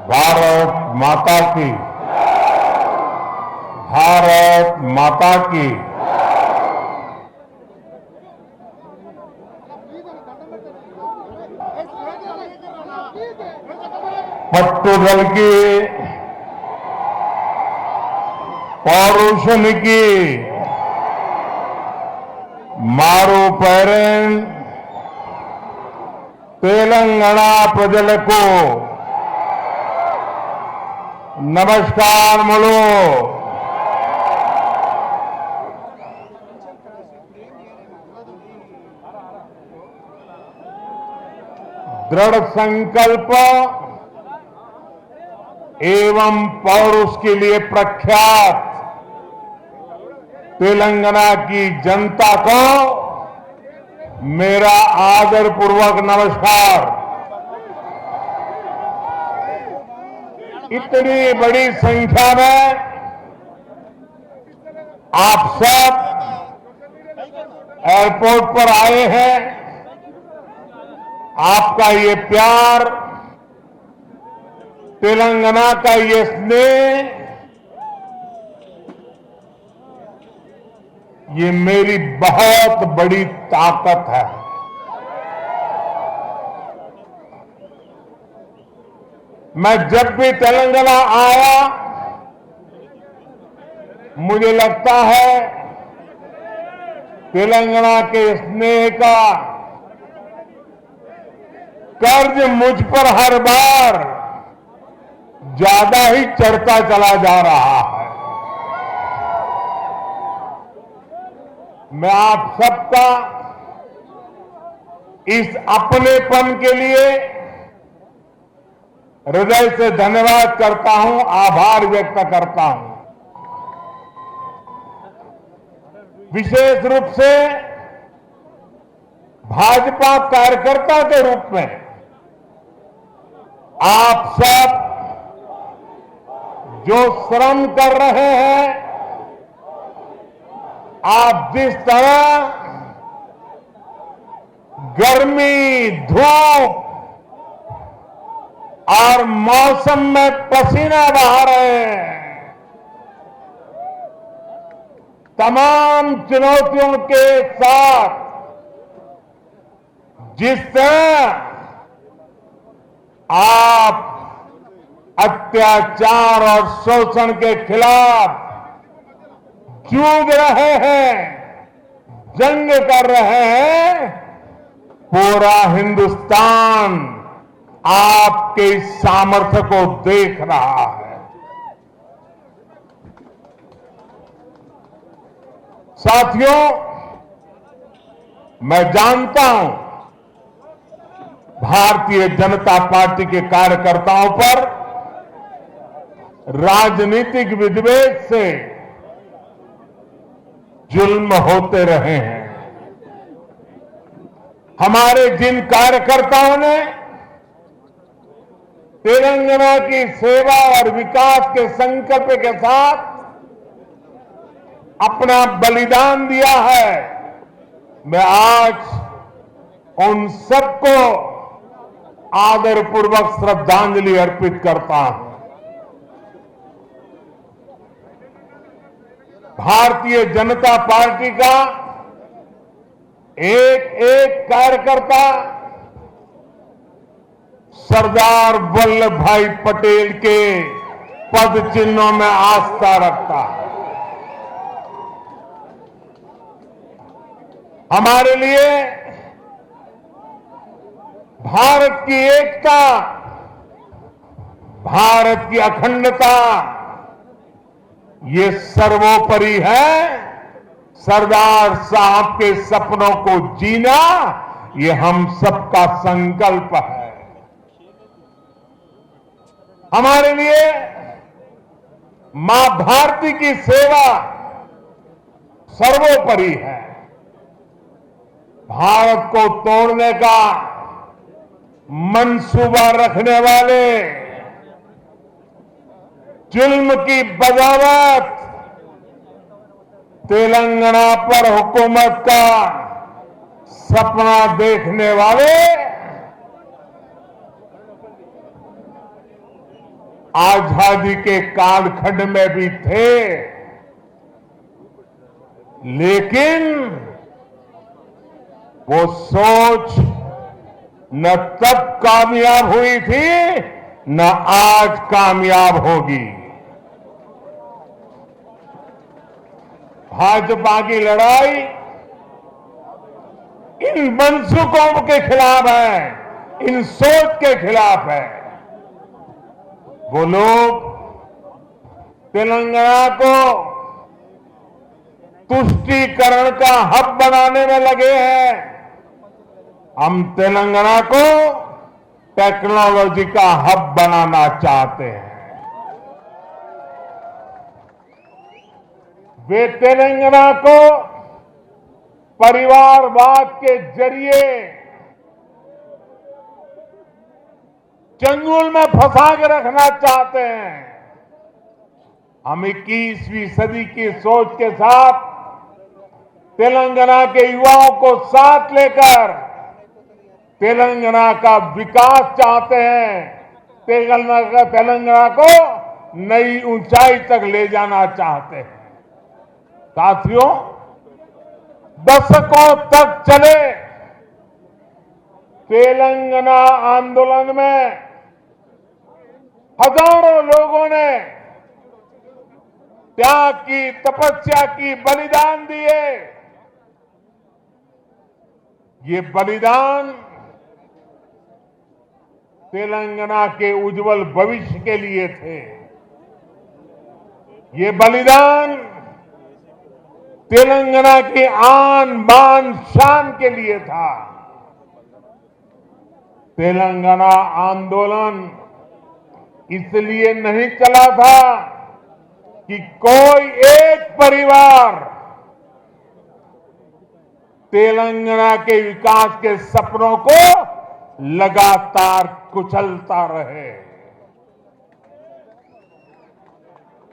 भारत माता की, भारत माता की। పట్టుదలకి పౌరుషానికి మారు పేరెన్ తెలంగాణ ప్రజలకు నమస్కారములు। दृढ़ संकल्प एवं पौरुष के लिए प्रख्यात तेलंगाना की जनता को मेरा आदरपूर्वक नमस्कार। इतनी बड़ी संख्या में आप सब एयरपोर्ट पर आए हैं। आपका ये प्यार, तेलंगाना का ये स्नेह, ये मेरी बहुत बड़ी ताकत है। मैं जब भी तेलंगाना आया मुझे लगता है तेलंगाना के स्नेह का कर्ज मुझ पर हर बार ज्यादा ही चढ़ता चला जा रहा है। मैं आप सबका इस अपनेपन के लिए हृदय से धन्यवाद करता हूं, आभार व्यक्त करता हूं। विशेष रूप से भाजपा कार्यकर्ता के रूप में आप सब जो श्रम कर रहे हैं, आप जिस तरह गर्मी, धूप और मौसम में पसीना बहा रहे हैं, तमाम चुनौतियों के साथ जिस तरह आप अत्याचार और शोषण के खिलाफ जूझ रहे हैं, जंग कर रहे हैं, पूरा हिंदुस्तान आपके इस सामर्थ्य को देख रहा है। साथियों, मैं जानता हूं भारतीय जनता पार्टी के कार्यकर्ताओं पर राजनीतिक विद्वेष से जुल्म होते रहे हैं। हमारे जिन कार्यकर्ताओं ने तेलंगाना की सेवा और विकास के संकल्प के साथ अपना बलिदान दिया है, मैं आज उन सबको आदरपूर्वक श्रद्धांजलि अर्पित करता हूं। भारतीय जनता पार्टी का एक एक कार्यकर्ता सरदार वल्लभ भाई पटेल के पद चिन्हों में आस्था रखता है। हमारे लिए भारत की एकता, भारत की अखंडता, ये सर्वोपरि है। सरदार साहब के सपनों को जीना, ये हम सबका संकल्प है। हमारे लिए मां भारती की सेवा सर्वोपरि है। भारत को तोड़ने का मंसूबा रखने वाले, जुल्म की बगावत, तेलंगाना पर हुकूमत का सपना देखने वाले आजादी के कालखंड में भी थे, लेकिन वो सोच न तब कामयाब हुई थी, न आज कामयाब होगी। भाजपा की लड़ाई इन मनसूखों के खिलाफ है, इन सोच के खिलाफ है। वो लोग तेलंगाना को तुष्टीकरण का हब बनाने में लगे हैं। हम तेलंगाना को टेक्नोलॉजी का हब बनाना चाहते हैं। वे तेलंगाना को परिवारवाद के जरिए चंगुल में फंसा के रखना चाहते हैं। हम 21वीं सदी की सोच के साथ तेलंगाना के युवाओं को साथ लेकर तेलंगाना का विकास चाहते हैं। तेलंगाना को नई ऊंचाई तक ले जाना चाहते हैं। साथियों, दशकों तक चले तेलंगाना आंदोलन में हजारों लोगों ने त्याग की, तपस्या की, बलिदान दिए। ये बलिदान तेलंगाना के उज्जवल भविष्य के लिए थे। ये बलिदान तेलंगाना की आन बान शान के लिए था। तेलंगाना आंदोलन इसलिए नहीं चला था कि कोई एक परिवार तेलंगाना के विकास के सपनों को लगातार कुचलता रहे।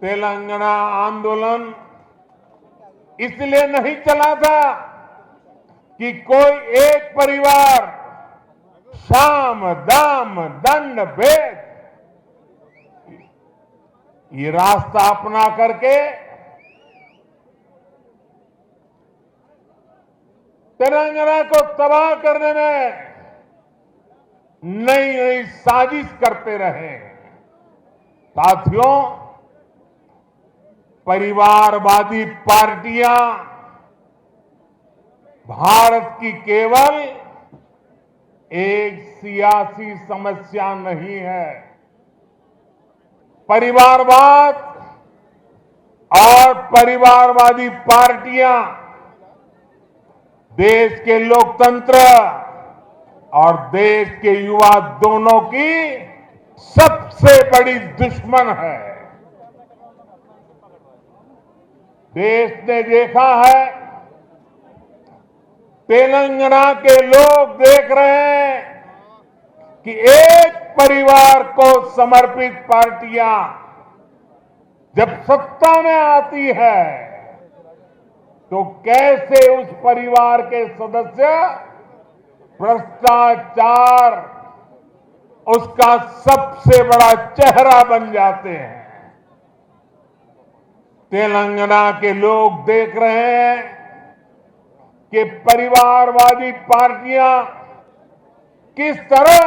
तेलंगाना आंदोलन इसलिए नहीं चला था कि कोई एक परिवार साम, दाम, दंड, भेद ये रास्ता अपना करके तेलंगाना को तबाह करने में नई नई साजिश करते रहे। साथियों, परिवारवादी पार्टियां भारत की केवल एक सियासी समस्या नहीं है। परिवारवाद और परिवारवादी पार्टियां देश के लोकतंत्र और देश के युवा दोनों की सबसे बड़ी दुश्मन है। देश ने देखा है, तेलंगाना के लोग देख रहे हैं कि एक परिवार को समर्पित पार्टियां जब सत्ता में आती है तो कैसे उस परिवार के सदस्य भ्रष्टाचार उसका सबसे बड़ा चेहरा बन जाते हैं। तेलंगाना के लोग देख रहे हैं कि परिवारवादी पार्टियां किस तरह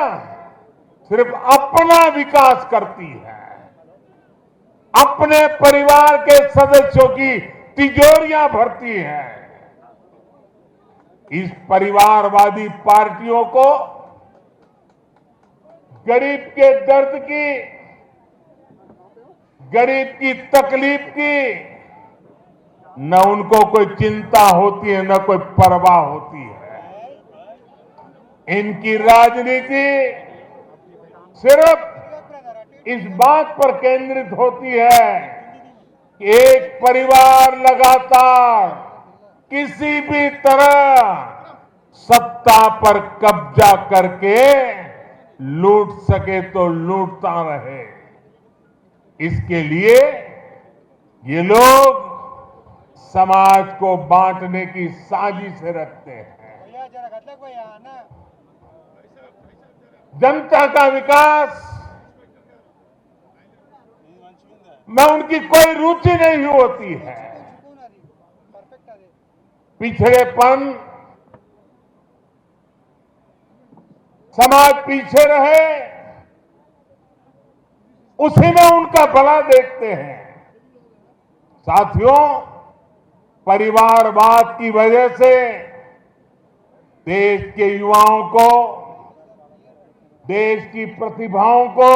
सिर्फ अपना विकास करती है, अपने परिवार के सदस्यों की तिजोरियां भरती हैं। इस परिवारवादी पार्टियों को गरीब के दर्द की, गरीब की तकलीफ की न उनको कोई चिंता होती है, न कोई परवाह होती है। इनकी राजनीति सिर्फ इस बात पर केंद्रित होती है कि एक परिवार लगातार किसी भी तरह सत्ता पर कब्जा करके लूट सके तो लूटता रहे। इसके लिए ये लोग समाज को बांटने की साजिश रखते हैं। जनता का विकास में उनकी कोई रुचि नहीं होती है। पिछड़ेपन, समाज पीछे रहे, उसी में उनका भला देखते हैं। साथियों, परिवारवाद की वजह से देश के युवाओं को, देश की प्रतिभाओं को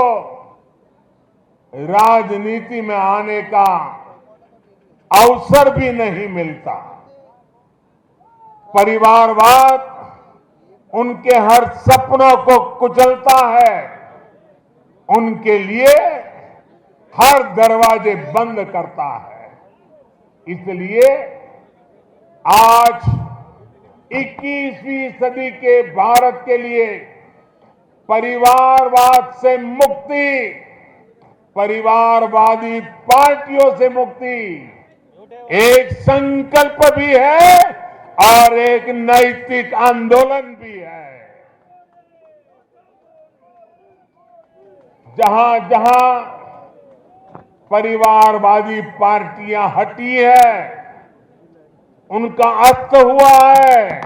राजनीति में आने का अवसर भी नहीं मिलता। परिवारवाद उनके हर सपनों को कुचलता है, उनके लिए हर दरवाजे बंद करता है। इसलिए आज 21वीं सदी के भारत के लिए परिवारवाद से मुक्ति, परिवारवादी पार्टियों से मुक्ति एक संकल्प भी है और एक नैतिक आंदोलन भी है। जहां जहां परिवारवादी पार्टियां हटी है, उनका अंत हुआ है,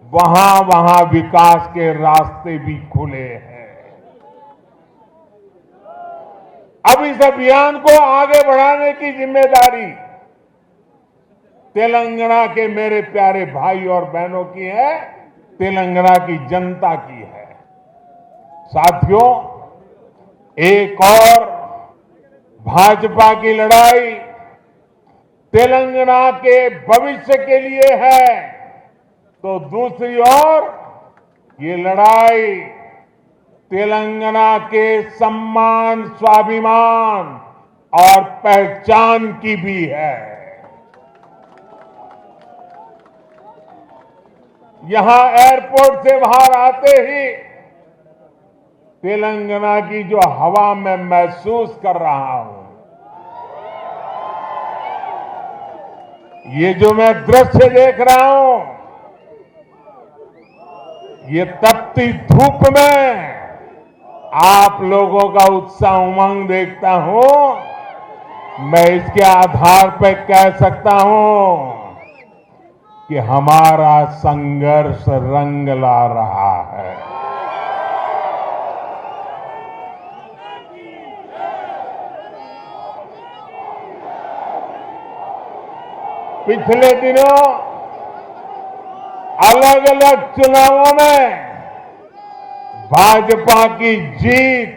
वहां वहां विकास के रास्ते भी खुले हैं। अब इस अभियान को आगे बढ़ाने की जिम्मेदारी तेलंगाना के मेरे प्यारे भाई और बहनों की है, तेलंगाना की जनता की है। साथियों, एक और भाजपा की लड़ाई तेलंगाना के भविष्य के लिए है, तो दूसरी ओर ये लड़ाई तेलंगाना के सम्मान, स्वाभिमान और पहचान की भी है। यहां एयरपोर्ट से बाहर आते ही तेलंगाना की जो हवा मैं महसूस कर रहा हूं, ये जो मैं दृश्य देख रहा हूं, ये तपती धूप में आप लोगों का उत्साह, उमंग देखता हूं। मैं इसके आधार पर कह सकता हूं कि हमारा संघर्ष रंग ला रहा है। पिछले दिनों अलग अलग चुनावों में भाजपा की जीत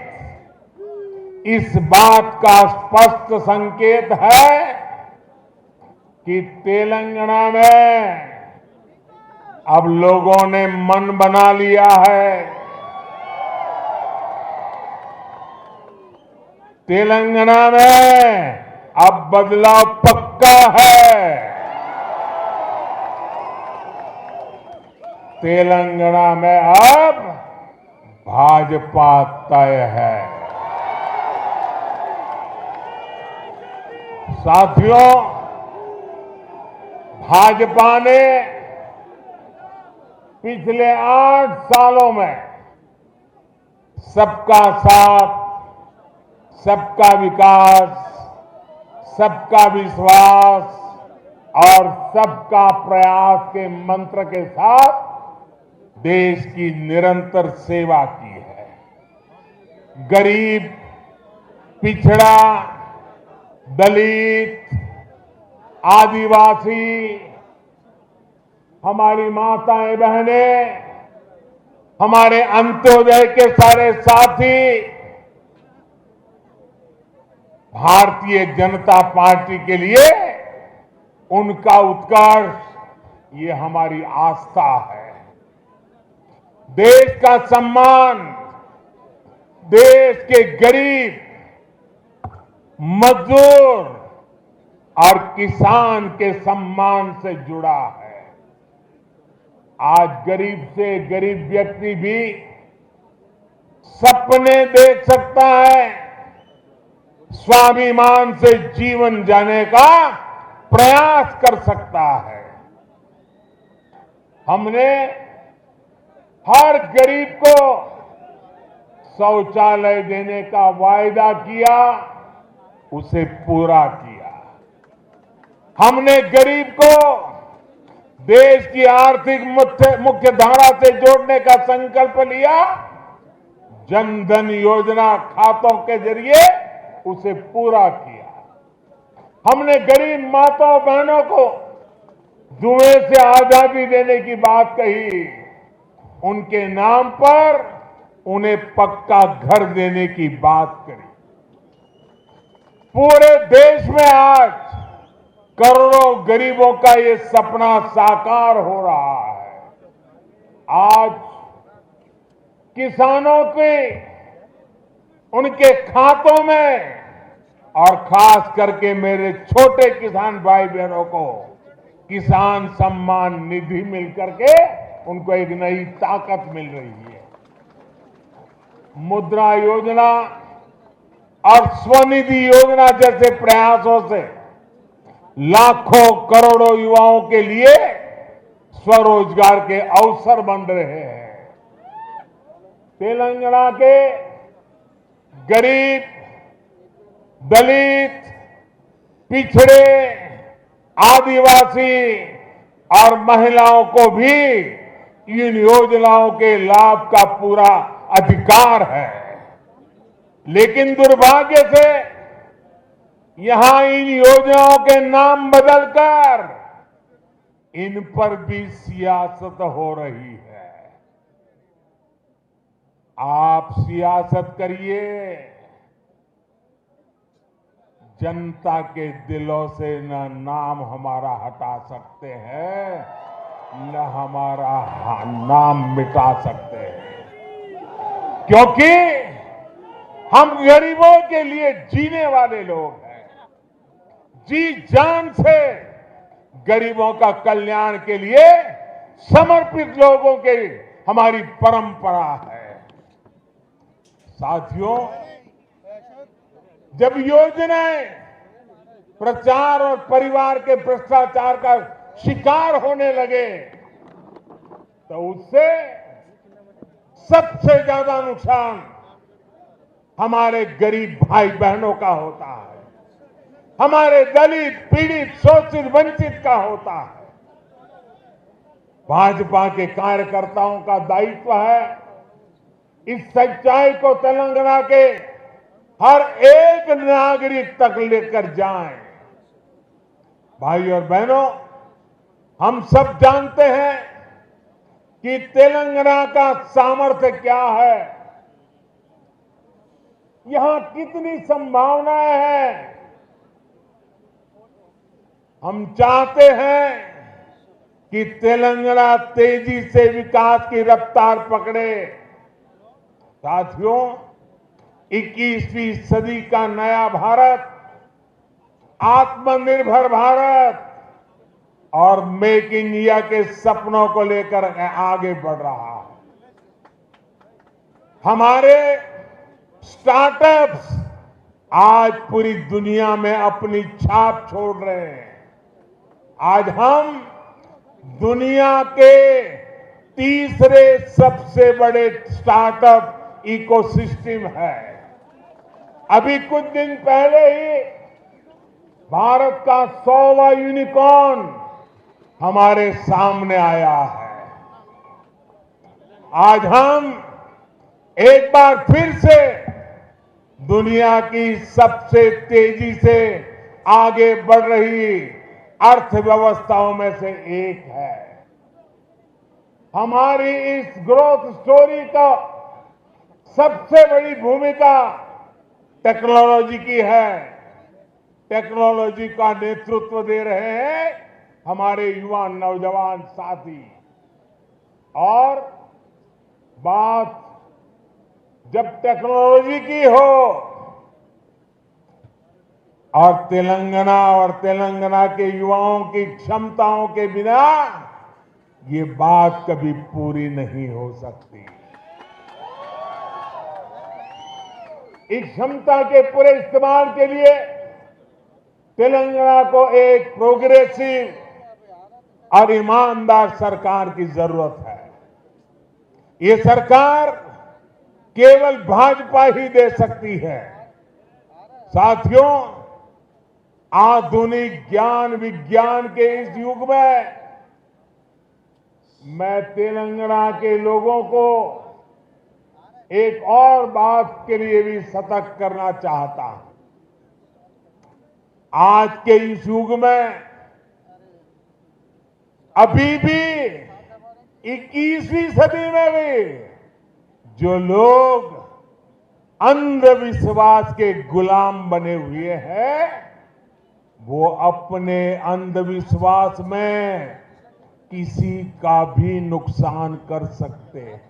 इस बात का स्पष्ट संकेत है कि तेलंगाना में अब लोगों ने मन बना लिया है। तेलंगाना में अब बदलाव पक्का है। तेलंगाना में अब भाजपा तय है। साथियों, भाजपा ने पिछले 8 सालों में सबका साथ, सबका विकास, सबका विश्वास और सबका प्रयास के मंत्र के साथ देश की निरंतर सेवा की है। गरीब, पिछड़ा, दलित, आदिवासी, हमारी माताएं बहनें, हमारे अंत्योदय के सारे साथी, भारतीय जनता पार्टी के लिए उनका उत्कर्ष ये हमारी आस्था है। देश का सम्मान, देश के गरीब, मजदूर और किसान के सम्मान से जुड़ा है। आज गरीब से गरीब व्यक्ति भी सपने देख सकता है, स्वाभिमान से जीवन जाने का प्रयास कर सकता है। हमने हर गरीब को शौचालय देने का वायदा किया, उसे पूरा किया। हमने गरीब को देश की आर्थिक मुख्य धारा से जोड़ने का संकल्प लिया। जन धन योजना खातों के जरिए उसे पूरा किया। हमने गरीब माताओं बहनों को जुए से आजादी देने की बात कही। उनके नाम पर उन्हें पक्का घर देने की बात करी। पूरे देश में आज करोड़ों गरीबों का ये सपना साकार हो रहा है। आज किसानों के उनके खातों में और खास करके मेरे छोटे किसान भाई बहनों को किसान सम्मान निधि मिलकर के उनको एक नई ताकत मिल रही है। मुद्रा योजना और स्वनिधि योजना जैसे प्रयासों से लाखों करोड़ों युवाओं के लिए स्वरोजगार के अवसर बन रहे हैं। तेलंगाना के गरीब, दलित, पिछड़े, आदिवासी और महिलाओं को भी इन योजनाओं के लाभ का पूरा अधिकार है। लेकिन दुर्भाग्य से यहां इन योजनाओं के नाम बदलकर इन पर भी सियासत हो रही है। आप सियासत करिए, जनता के दिलों से न नाम हमारा हटा सकते हैं न हमारा नाम मिटा सकते हैं, क्योंकि हम गरीबों के लिए जीने वाले लोग हैं। जी जान से गरीबों का कल्याण के लिए समर्पित लोगों की हमारी परंपरा है। साथियों, जब योजनाएं प्रचार और परिवार के भ्रष्टाचार का शिकार होने लगे तो उससे सबसे ज्यादा नुकसान हमारे गरीब भाई बहनों का होता है, हमारे दलित, पीड़ित, शोषित, वंचित का होता है। भाजपा के कार्यकर्ताओं का दायित्व है इस सच्चाई को तेलंगाना के हर एक नागरिक तक लेकर जाएं। भाई और बहनों, हम सब जानते हैं कि तेलंगाना का सामर्थ्य क्या है, यहां कितनी संभावनाएं हैं। हम चाहते हैं कि तेलंगाना तेजी से विकास की रफ्तार पकड़े। साथियों, 21वीं सदी का नया भारत, आत्मनिर्भर भारत और मेक इन इंडिया के सपनों को लेकर आगे बढ़ रहा है। हमारे स्टार्टअप्स आज पूरी दुनिया में अपनी छाप छोड़ रहे हैं। आज हम दुनिया के तीसरे सबसे बड़े स्टार्टअप इकोसिस्टम है। अभी कुछ दिन पहले ही भारत का 100वां यूनिकॉर्न हमारे सामने आया है। आज हम एक बार फिर से दुनिया की सबसे तेजी से आगे बढ़ रही अर्थव्यवस्थाओं में से एक है। हमारी इस ग्रोथ स्टोरी का सबसे बड़ी भूमिका टेक्नोलॉजी की है। टेक्नोलॉजी का नेतृत्व दे रहे हैं हमारे युवा नौजवान साथी। और बात जब टेक्नोलॉजी की हो और तेलंगाना के युवाओं की क्षमताओं के बिना ये बात कभी पूरी नहीं हो सकती। इस क्षमता के पूरे इस्तेमाल के लिए तेलंगाना को एक प्रोग्रेसिव और ईमानदार सरकार की जरूरत है। ये सरकार केवल भाजपा ही दे सकती है। साथियों, आधुनिक ज्ञान विज्ञान के इस युग में मैं तेलंगाना के लोगों को एक और बात के लिए भी सतर्क करना चाहता हूं। आज के इस युग में अभी भी 21वीं सदी में भी जो लोग अंधविश्वास के गुलाम बने हुए हैं, वो अपने अंधविश्वास में किसी का भी नुकसान कर सकते हैं।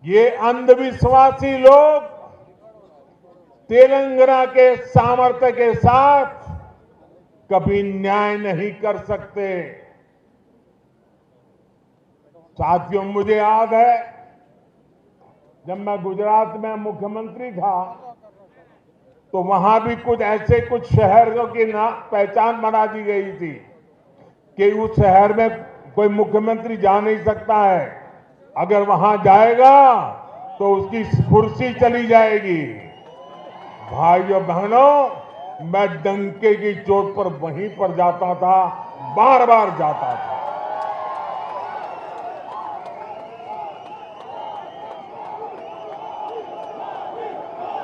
ये अंधविश्वासी लोग तेलंगाना के सामर्थ्य के साथ कभी न्याय नहीं कर सकते। साथियों, मुझे याद है जब मैं गुजरात में मुख्यमंत्री था तो वहां भी कुछ शहरों की पहचान बना दी गई थी कि उस शहर में कोई मुख्यमंत्री जा नहीं सकता है, अगर वहां जाएगा तो उसकी कुर्सी चली जाएगी। भाइयों बहनों, मैं डंके की चोट पर वहीं पर जाता था, बार बार जाता था।